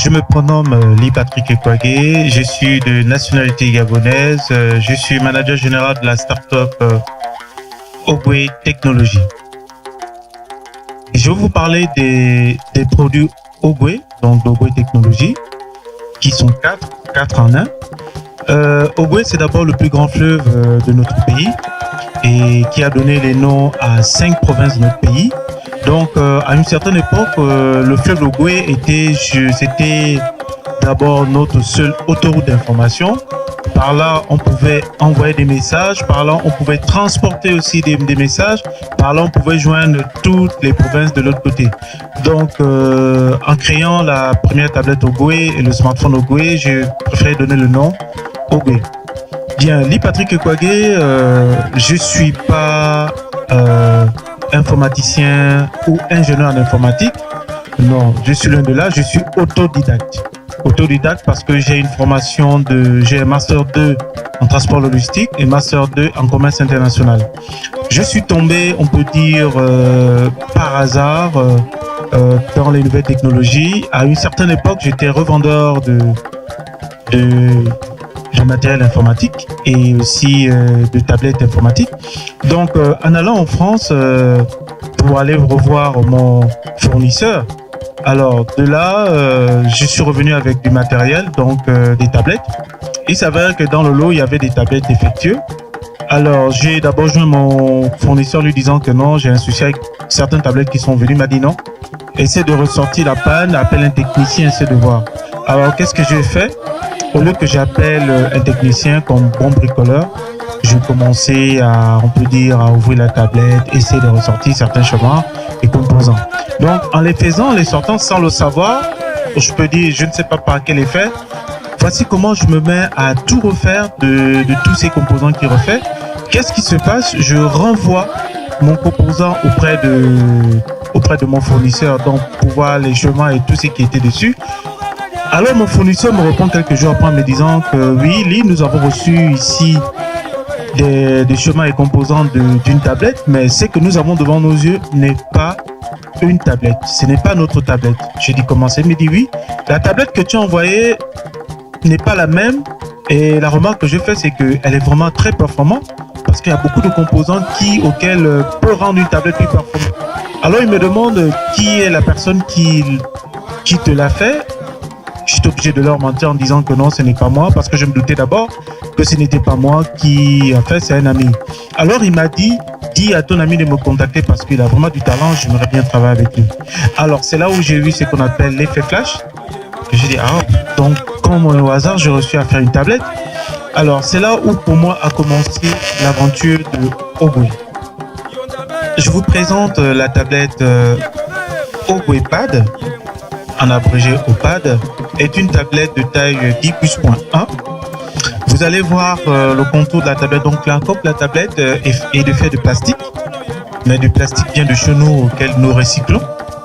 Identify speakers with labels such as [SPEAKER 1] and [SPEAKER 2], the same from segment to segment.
[SPEAKER 1] Je me prénomme Lee Patrick Ekwage, je suis de nationalité gabonaise, je suis manager général de la start-up Ogwe Technology. Je vais vous parler des produits Ogwe, donc d'Ogwe Technology, qui sont quatre en un. Ogwe, c'est d'abord le plus grand fleuve de notre pays et qui a donné les noms à 5 provinces de notre pays. Donc, à une certaine époque, le fleuve Ogwe c'était d'abord notre seule autoroute d'information. Par là, on pouvait envoyer des messages. Par là, on pouvait transporter aussi des messages. Par là, on pouvait joindre toutes les provinces de l'autre côté. Donc, en créant la première tablette Ogwe et le smartphone Ogwe, j'ai préféré donner le nom Ogwe. Bien, Lee Patrick Ekwage, je suis pas informaticien ou ingénieur en informatique. Non, je suis loin de là, je suis autodidacte. Autodidacte parce que j'ai une formation j'ai un master 2 en transport logistique et master 2 en commerce international. Je suis tombé, on peut dire, par hasard dans les nouvelles technologies. À une certaine époque, j'étais revendeur de matériel informatique et aussi de tablettes informatiques. Donc, en allant en France pour aller revoir mon fournisseur, alors de là, je suis revenu avec du matériel, donc des tablettes. Il s'avère que dans le lot, il y avait des tablettes défectueuses. Alors, j'ai d'abord joint mon fournisseur lui disant que non, j'ai un souci avec certaines tablettes qui sont venues. Il m'a dit non, essaie de ressortir la panne, appelle un technicien, essaie de voir. Alors, qu'est-ce que j'ai fait? Au lieu que j'appelle un technicien comme bon bricoleur, je commençais à, on peut dire, à ouvrir la tablette, essayer de ressortir certains chemins et composants. Donc, en les faisant, en les sortant sans le savoir, je peux dire, je ne sais pas par quel effet, voici comment je me mets à tout refaire de tous ces composants qui refait. Qu'est-ce qui se passe? Je renvoie mon composant auprès de mon fournisseur, donc pour voir les chemins et tout ce qui était dessus. Alors mon fournisseur me répond quelques jours après en me disant que oui, Lee, nous avons reçu ici des chemins et composants d'une tablette, mais ce que nous avons devant nos yeux n'est pas une tablette, ce n'est pas notre tablette. Je dis comment c'est? Il me dit oui, la tablette que tu as envoyée n'est pas la même et la remarque que je fais c'est qu'elle est vraiment très performante parce qu'il y a beaucoup de composants auxquels peut rendre une tablette plus performante. Alors il me demande qui est la personne qui te l'a fait. Je suis obligé de leur mentir en disant que non, ce n'est pas moi, parce que je me doutais d'abord que ce n'était pas moi qui a fait, c'est un ami. Alors il m'a dit, dis à ton ami de me contacter parce qu'il a vraiment du talent, j'aimerais bien travailler avec lui. Alors c'est là où j'ai vu ce qu'on appelle l'effet flash. J'ai dit, donc comme au hasard, j'ai reçu à faire une tablette. Alors c'est là où pour moi a commencé l'aventure de Ogwe. Je vous présente la tablette Ogwe Pad, en abrégé OPAD, est une tablette de taille 10+.1. Vous allez voir le contour de la tablette. Donc la coque de la tablette est de fait de plastique, mais du plastique bien de chez nous auquel nous recyclons,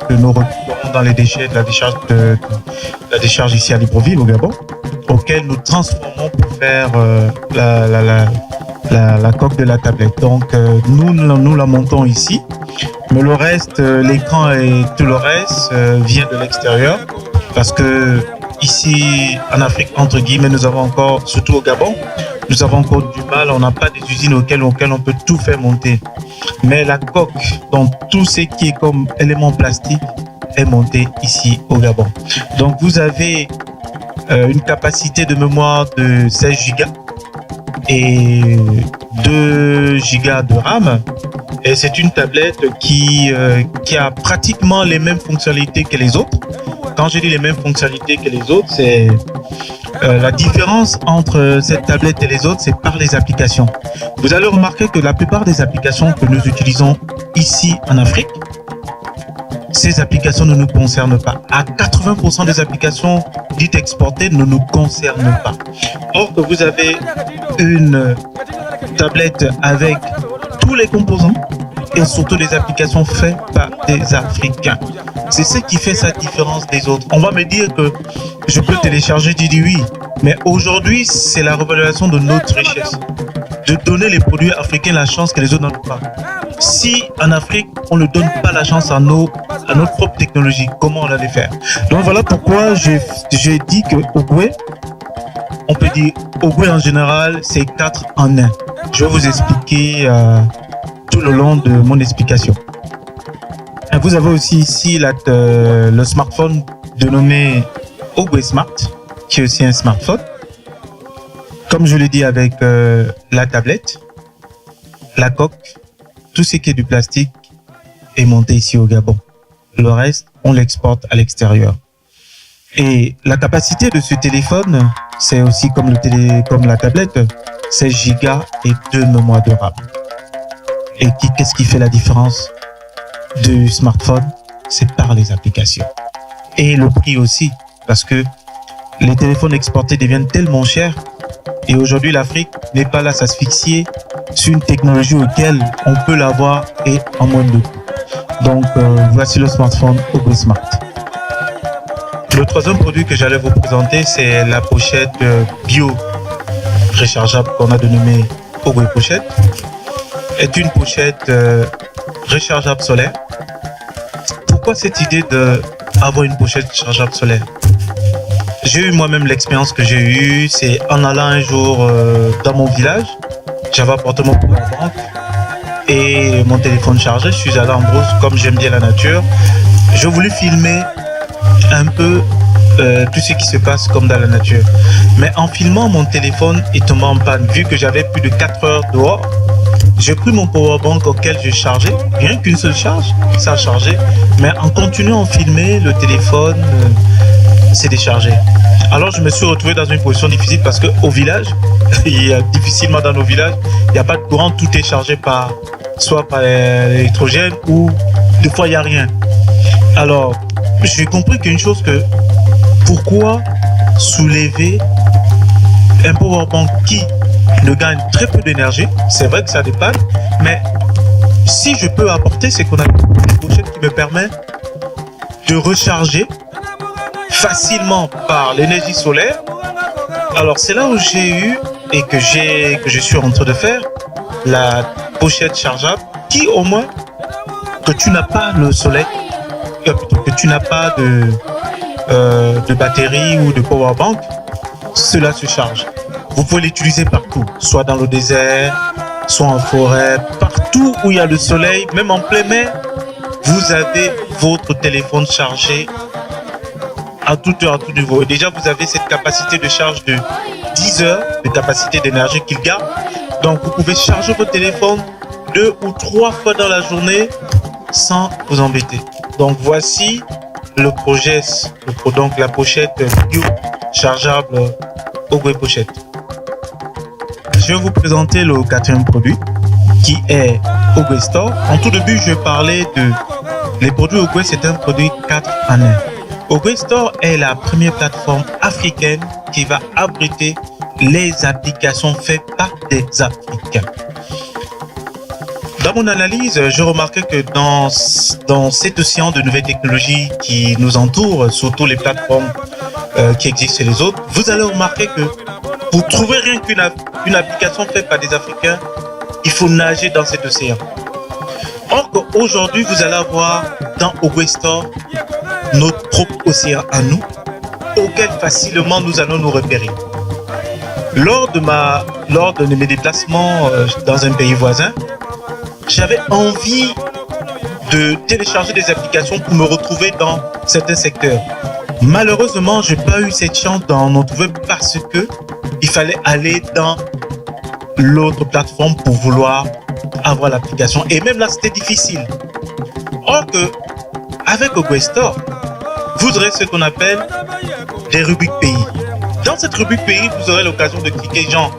[SPEAKER 1] que nous recyclons dans les déchets de la décharge ici à Libreville au Gabon, auquel nous transformons pour faire la coque de la tablette. Donc nous la montons ici. Mais le reste, l'écran et tout le reste vient de l'extérieur parce que ici en Afrique, entre guillemets, nous avons encore, surtout au Gabon, nous avons encore du mal, on n'a pas des usines auxquelles on peut tout faire monter. Mais la coque, donc tout ce qui est comme élément plastique est monté ici au Gabon. Donc vous avez une capacité de mémoire de 16 Go et 2 Go de RAM. Et c'est une tablette qui a pratiquement les mêmes fonctionnalités que les autres. Quand je dis les mêmes fonctionnalités que les autres, c'est la différence entre cette tablette et les autres, c'est par les applications. Vous allez remarquer que la plupart des applications que nous utilisons ici en Afrique, ces applications ne nous concernent pas. À 80% des applications dites exportées ne nous concernent pas. Or que vous avez une tablette avec tous les composants et surtout les applications faites par des Africains. C'est ce qui fait sa différence des autres. On va me dire que je peux télécharger Didi, oui, mais aujourd'hui, c'est la révélation de notre richesse. De donner les produits africains la chance que les autres n'ont pas. si en Afrique, on ne donne pas la chance à notre propre technologie, comment on allait faire? Donc voilà pourquoi j'ai dit que Ogoué, on peut dire Ogoué en général, c'est 4 en 1. Je vais vous expliquer tout le long de mon explication. Et vous avez aussi ici le smartphone dénommé Ogoué Smart, qui est aussi un smartphone. Comme je l'ai dit, avec la tablette, la coque, tout ce qui est du plastique est monté ici au Gabon. Le reste, on l'exporte à l'extérieur. Et la capacité de ce téléphone, c'est aussi comme la tablette, 16 Go et 2 mémoires de RAM. Et qu'est-ce qui fait la différence du smartphone? C'est par les applications. Et le prix aussi, parce que les téléphones exportés deviennent tellement chers. Et aujourd'hui, l'Afrique n'est pas là à s'asphyxier sur une technologie auquel on peut l'avoir et en moins de coût. Donc, voici le smartphone Ogoué Smart. Le troisième produit que j'allais vous présenter, c'est la pochette bio rechargeable qu'on a dénommée Ogoué Pochette. C'est une pochette rechargeable solaire. Pourquoi cette idée d'avoir une pochette rechargeable solaire? J'ai eu moi-même l'expérience que j'ai eue, c'est en allant un jour dans mon village, j'avais apporté mon powerbank et mon téléphone chargé, je suis allé en brousse, comme j'aime bien la nature. Je voulais filmer un peu tout ce qui se passe comme dans la nature. Mais en filmant, mon téléphone est tombé en panne. Vu que j'avais plus de 4 heures dehors, j'ai pris mon powerbank auquel je chargeais, rien qu'une seule charge, ça a chargé. Mais en continuant à filmer, le téléphone s'est déchargé. Alors je me suis retrouvé dans une position difficile parce qu'au village, difficilement dans nos villages, il n'y a pas de courant, tout est chargé soit par l'électrogène ou des fois il n'y a rien. Alors j'ai compris qu'une chose que pourquoi soulever un powerbank qui ne gagne très peu d'énergie, c'est vrai que ça dépanne, mais si je peux apporter, c'est qu'on a une pochette qui me permet de recharger facilement par l'énergie solaire. Alors c'est là où j'ai eu et que je suis en train de faire la pochette chargeable qui au moins que tu n'as pas le soleil, que tu n'as pas de batterie ou de powerbank, cela se charge. Vous pouvez l'utiliser partout, soit dans le désert, soit en forêt, partout où il y a le soleil, même en plein mer, vous avez votre téléphone chargé à toute heure, à tout niveau. Et déjà, vous avez cette capacité de charge de 10 heures de capacité d'énergie qu'il garde. Donc, vous pouvez charger votre téléphone 2 ou 3 fois dans la journée sans vous embêter. Donc, voici le projet, donc la pochette bio chargeable Ogoué Pochette. Je vais vous présenter le quatrième produit qui est Ogoué Store. En tout début, je parlais les produits Ogoué, c'est un produit 4 en 1. Ogoué Store est la première plateforme africaine qui va abriter les applications faites par des Africains. Dans mon analyse, je remarquais que dans cet océan de nouvelles technologies qui nous entourent, surtout les plateformes qui existent chez les autres, vous allez remarquer que pour trouver rien qu'une application faite par des Africains, il faut nager dans cet océan. Or qu'aujourd'hui, vous allez avoir dans Ogoué Store notre propre océan à nous, auquel facilement nous allons nous repérer. Lors de mes déplacements dans un pays voisin, j'avais envie de télécharger des applications pour me retrouver dans certains secteurs. Malheureusement, je n'ai pas eu cette chance d'en retrouver parce que il fallait aller dans l'autre plateforme pour vouloir avoir l'application. Et même là, c'était difficile. Or que, avec Ogoué Store, vous aurez ce qu'on appelle des rubriques pays. Dans cette rubrique pays, vous aurez l'occasion de cliquer genre,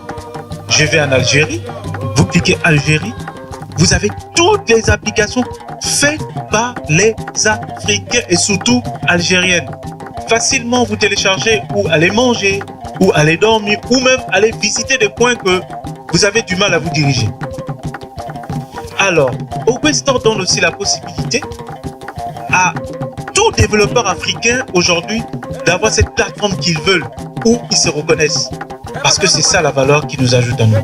[SPEAKER 1] je vais en Algérie. Vous cliquez Algérie. Vous avez toutes les applications faites par les Africains et surtout algériennes. Facilement, vous téléchargez ou aller manger, ou aller dormir, ou même aller visiter des coins que vous avez du mal à vous diriger. Alors, Ogoué Store donne aussi la possibilité à tout développeur africain aujourd'hui d'avoir cette plateforme qu'ils veulent, où ils se reconnaissent. Parce que c'est ça la valeur qui nous ajoute à nous.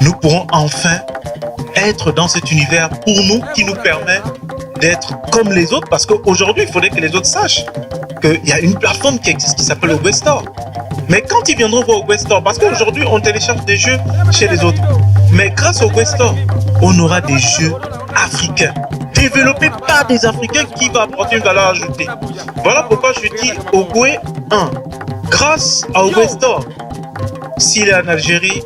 [SPEAKER 1] Nous pourrons enfin être dans cet univers pour nous qui nous permet d'être comme les autres, parce qu'aujourd'hui, il faudrait que les autres sachent qu'il y a une plateforme qui existe qui s'appelle Ogwe Store. Mais quand ils viendront voir Ogwe Store, parce qu'aujourd'hui, on télécharge des jeux chez les autres, mais grâce au Ogwe Store, on aura des jeux africains, développés par des Africains qui vont apporter une valeur ajoutée. Voilà pourquoi je dis Ogwe 1. Grâce à Ogwe Store, s'il est en Algérie,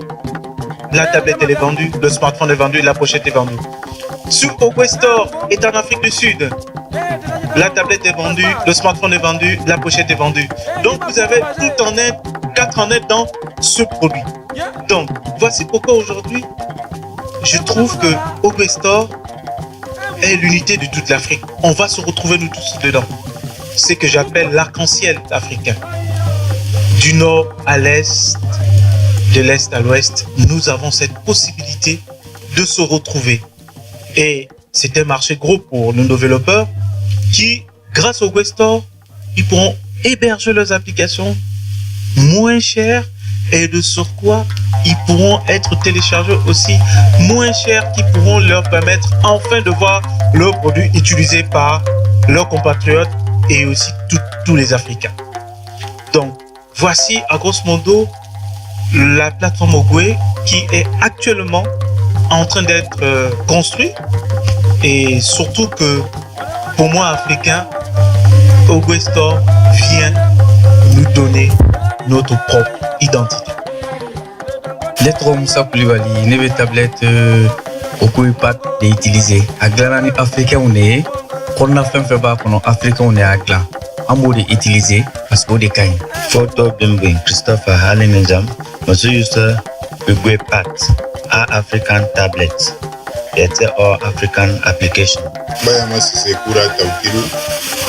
[SPEAKER 1] la tablette elle est vendue, le smartphone est vendu, la pochette est vendue. Si Ogwe Store est en Afrique du Sud, la tablette est vendue, le smartphone est vendu, la pochette est vendue. Donc vous avez tout en aide, 4 en aide dans ce produit. Donc voici pourquoi aujourd'hui, je trouve que Ogwe Store est l'unité de toute l'Afrique. On va se retrouver nous tous dedans. C'est ce que j'appelle l'arc-en-ciel africain. Du nord à l'est, de l'est à l'ouest, nous avons cette possibilité de se retrouver. Et c'est un marché gros pour nos développeurs qui, grâce au Ogwe Store, ils pourront héberger leurs applications moins chères et de surcroît, ils pourront être téléchargés aussi moins chers qui pourront leur permettre enfin de voir leurs produits utilisés par leurs compatriotes et aussi tous les Africains. Donc, voici à grosso modo la plateforme Ogwe qui est actuellement en train d'être construite et surtout que pour moi, Africain, Ogwe Store vient nous donner notre propre identité.
[SPEAKER 2] Lettre Moussa Koulibaly, nebe tablette Ogwe Pad d'utiliser. Agla ni Africain on est, qu'on a fait un kono Africain on est agla. Amo de utiliser parce que de kain.
[SPEAKER 3] Photo Bimbing Christopher Halinejam, monsieur user Ogwe Pad, a African tablet. It's all African application.
[SPEAKER 4] Bayama c'est Koura Taoukiru,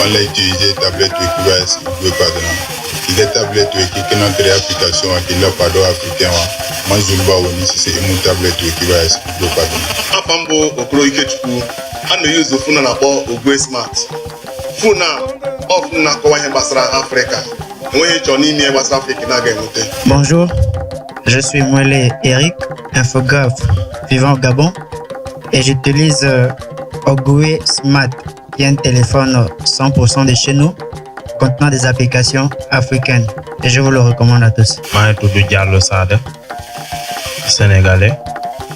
[SPEAKER 4] on l'a utilisé tablette qui va être Ogwe Pad. Il est tablette qui est notre application qui n'a pas d'Africain. Moi je vois aussi c'est une tablette qui va être Ogwe Pad.
[SPEAKER 5] Apambo okro ikechukwu a na-use phone na akpọ Ogwe Smart. Phone off na akọwa ihe gbasara Africa. Enweghị chọ n'ime ihe gbasara Africa na-aga enwete.
[SPEAKER 6] Bonjour, je suis Mwele Eric, infographe vivant au Gabon et j'utilise Ogwe Smart qui est un téléphone 100% de chez nous contenant des applications africaines et je vous le recommande à tous.
[SPEAKER 7] Moi, je suis Diallo Sade, sénégalais.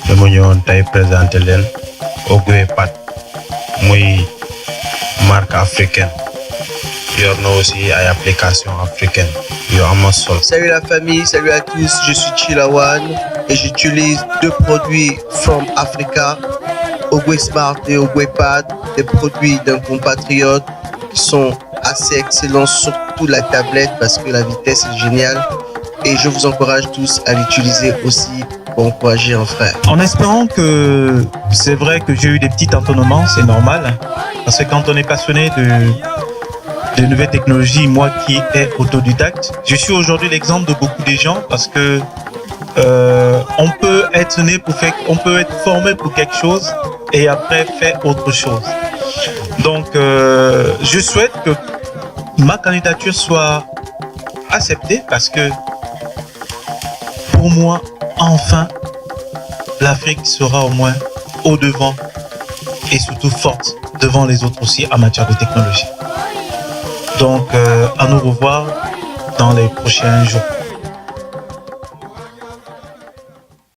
[SPEAKER 7] Je vais présenter Ogwe Pad, une marque africaine. Il y a aussi des applications africaines.
[SPEAKER 8] Salut la famille, salut à tous, je suis Chilawan et j'utilise 2 produits from Africa, Ogwe Smart et Ogwe Pad, des produits d'un compatriote qui sont assez excellents, surtout la tablette parce que la vitesse est géniale et je vous encourage tous à l'utiliser aussi pour encourager un frère.
[SPEAKER 1] En espérant que c'est vrai que j'ai eu des petits entonnements, c'est normal, parce que quand on est passionné de nouvelles technologies, moi qui est autodidacte, je suis aujourd'hui l'exemple de beaucoup de gens parce que on peut être né pour faire, on peut être formé pour quelque chose et après faire autre chose. Donc je souhaite que ma candidature soit acceptée parce que pour moi, enfin, l'Afrique sera au moins au devant et surtout forte devant les autres aussi en matière de technologie. Donc, à nous revoir dans les prochains jours.